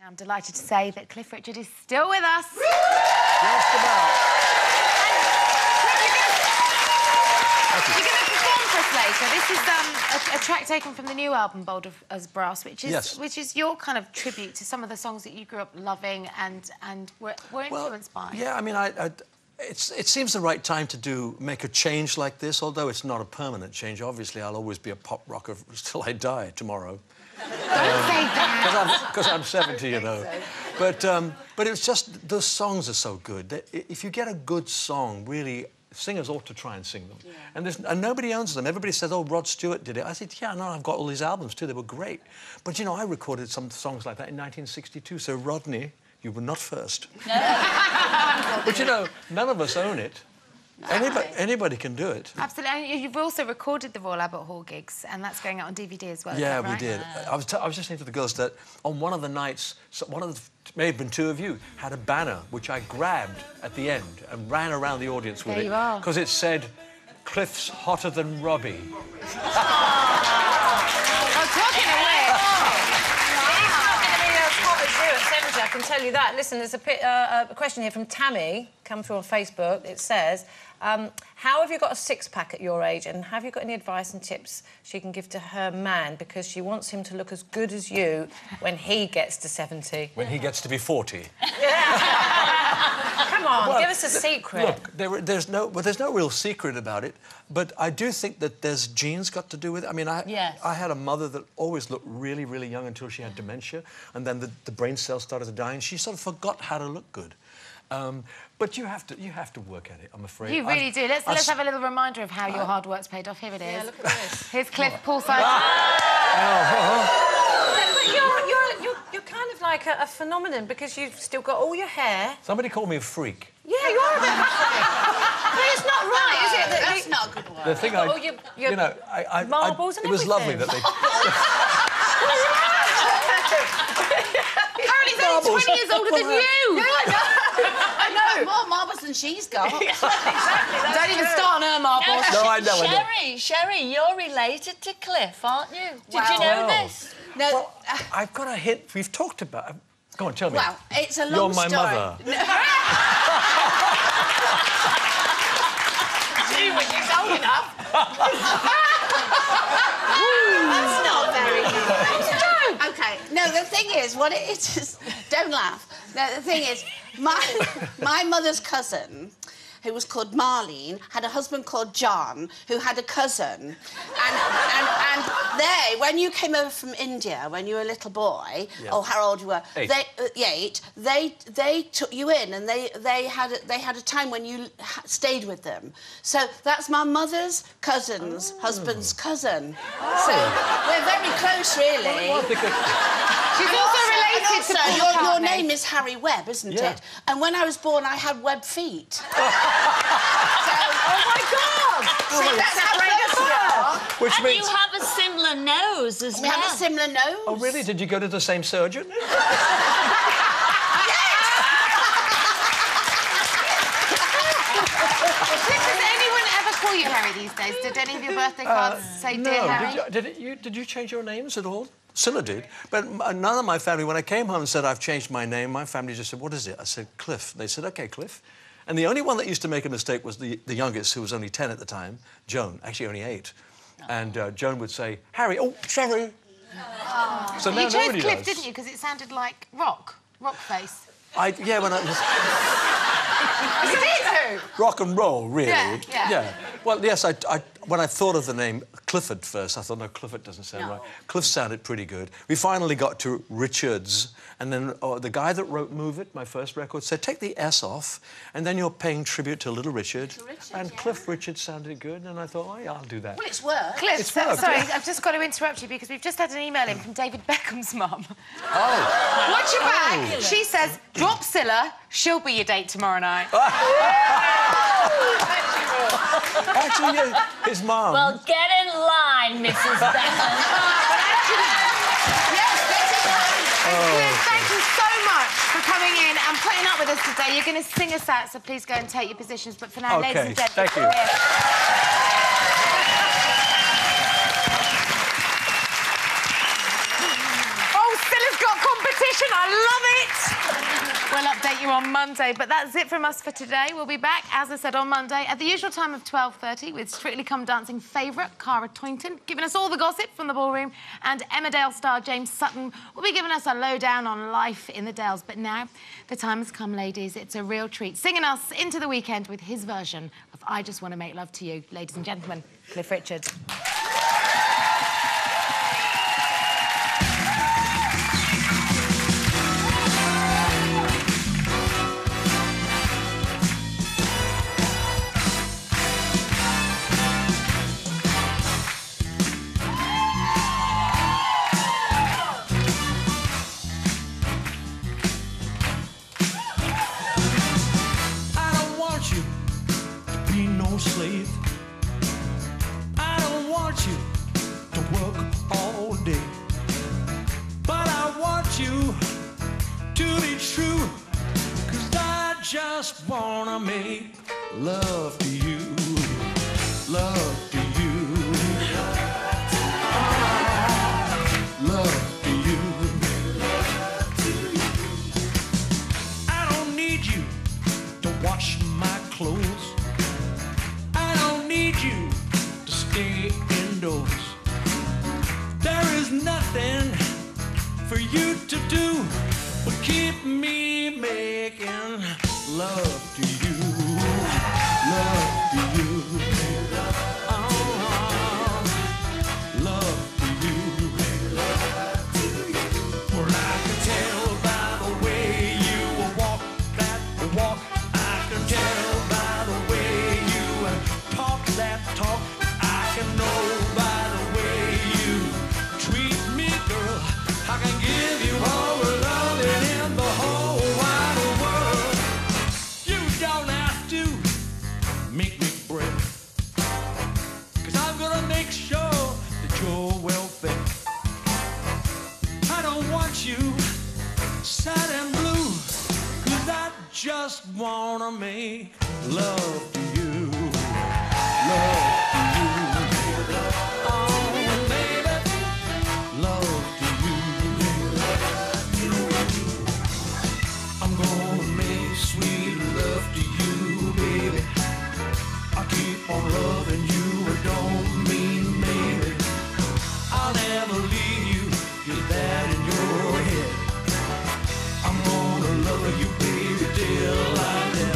I'm delighted to say that Cliff Richard is still with us. Just about. You're going to perform for us later. This is a track taken from the new album, Bold as Brass, which is your kind of tribute to some of the songs that you grew up loving and were influenced by. Yeah, I mean, it seems the right time to make a change like this, although it's not a permanent change. Obviously, I'll always be a pop rocker till I die tomorrow. Don't say that. Because I'm 70, you know. But it's just, those songs are so good. If you get a good song, really, singers ought to try and sing them. Yeah. And nobody owns them. Everybody says, oh, Rod Stewart did it. I said, yeah, no, I've got all these albums too. They were great. But, you know, I recorded some songs like that in 1962, so Rodney, you were not first. But, you know, none of us own it. Anybody can do it. Absolutely. And you've also recorded the Royal Albert Hall gigs, and that's going out on DVD as well. Yeah, is that right? we did. I was just saying to the girls that on one of the nights, may have been two of you, had a banner which I grabbed at the end and ran around the audience with it. There you are. Because it said, Cliff's hotter than Robbie. Oh, talking away. I can tell you that. Listen, there's a question here from Tammy, come through on Facebook. It says, how have you got a six-pack at your age, and have you got any advice and tips she can give to her man, because she wants him to look as good as you when he gets to 70? When he gets to be 40. Come on, give us a secret. Look, there's no real secret about it, but I do think that there's genes got to do with it. I mean, I had a mother that always looked really, really young until she had dementia, and then the brain cells started to die, and she sort of forgot how to look good. But you have to work at it, I'm afraid. You really do. Let's have a little reminder of how your hard work's paid off. Here it is. Yeah, look at this. Here's Cliff poolside. You're kind of like a phenomenon, because you've still got all your hair. Somebody called me a freak. Yeah, you are a bit of a freak. But it's not right, is it? That's not a good word. The thing you know, marbles and it was lovely everything. that they... Apparently he's only 20 years older than you! No, I know. I know. More marbles than she's got. Exactly. Don't even start on her marbles. No, I know. Sherry, you're related to Cliff, aren't you? Did you know this? No. Well, I've got a hint. We've talked about... Go on, tell me. Well, it's a long story. You're my mother. Gee, when she's old enough. That's not very nice. No. OK, no, the thing is, what it is... Don't laugh. No, the thing is, my mother's cousin, who was called Marlene, had a husband called John, who had a cousin. And they, when you came over from India, when you were a little boy, or how old you were, 8. They took you in, and they had a time when you stayed with them. So that's my mother's cousin's husband's cousin. So we're very close, really. She's also related to your name is Harry Webb, isn't it? And when I was born, I had web feet. Oh, my God! See, that's how close we are. Which means... you have a similar nose as well. We have a similar nose. Oh, really? Did you go to the same surgeon? Does anyone ever call you Harry these days? Did any of your birthday cards say Dear Harry? Did you change your names at all? Cilla did. But none of my family, when I came home and said, I've changed my name, my family just said, what is it? I said, Cliff. They said, OK, Cliff. And the only one that used to make a mistake was the youngest, who was only 10 at the time, Joan, actually only 8. And Joan would say, Harry, oh, sorry. Oh. So now you chose Cliff, does. didn't you? Because it sounded like rock face. Yeah, when I was... You did? Rock and roll, really. Yeah. Well, yes, when I thought of the name Clifford first, I thought, no, Clifford doesn't sound right. Cliff sounded pretty good. We finally got to Richards, and then the guy that wrote Move It, my first record, said, take the S off, and then you're paying tribute to Little Richard. And Cliff Richard sounded good, and I thought, oh, yeah, I'll do that. Well, it's worked. Cliff, sorry, I've just got to interrupt you, because we've just had an email in from David Beckham's mum. Oh. Watch your back. She says, drop Cilla, she'll be your date tomorrow night. Actually, yeah, his mum. Well, get in line, Mrs. Beckham. Cliff, thank you so much for coming in and putting up with us today. You're going to sing us out, so please go and take your positions. But for now, ladies and gentlemen... Thank you. Oh, Cilla's got competition. I love it! We'll update you on Monday, but that's it from us for today. We'll be back, as I said, on Monday at the usual time of 12:30 with Strictly Come Dancing favourite Cara Toynton, giving us all the gossip from the ballroom, and Emmerdale star James Sutton will be giving us a lowdown on life in the Dales. But now, the time has come, ladies. It's a real treat. Singing us into the weekend with his version of I Just Want to Make Love to You. Ladies and gentlemen, Cliff Richard. Slave. I don't want you to work all day, but I want you to be true, 'cause I just wanna make love to you, love to you, love to you. I don't need you to wash my clothes. You to stay indoors. There is nothing for you to do but keep me making love to you, love to you, love to you. For I can tell by the way you walk that walk. I can tell by the way you talk that talk. I can know by the way you treat me, girl. I can give you all the loving in the whole wide world. You don't have to make me break, 'cause I'm gonna make sure that you're well fed. I don't want you sad and blue, 'cause I just wanna make love to you. Love to you, oh baby, love to you. I'm gonna make sweet love to you, baby. I'll keep on loving you, it don't mean maybe. I'll never leave you, get that in your head. I'm gonna love you, baby, till I'm dead.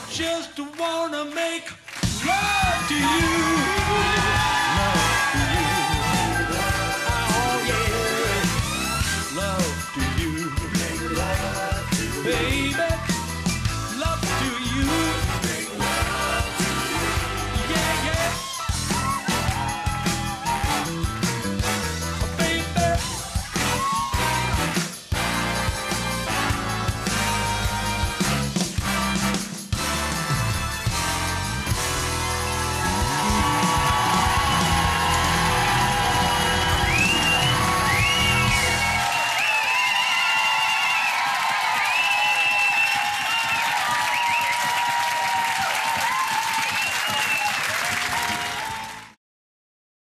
Just wanna make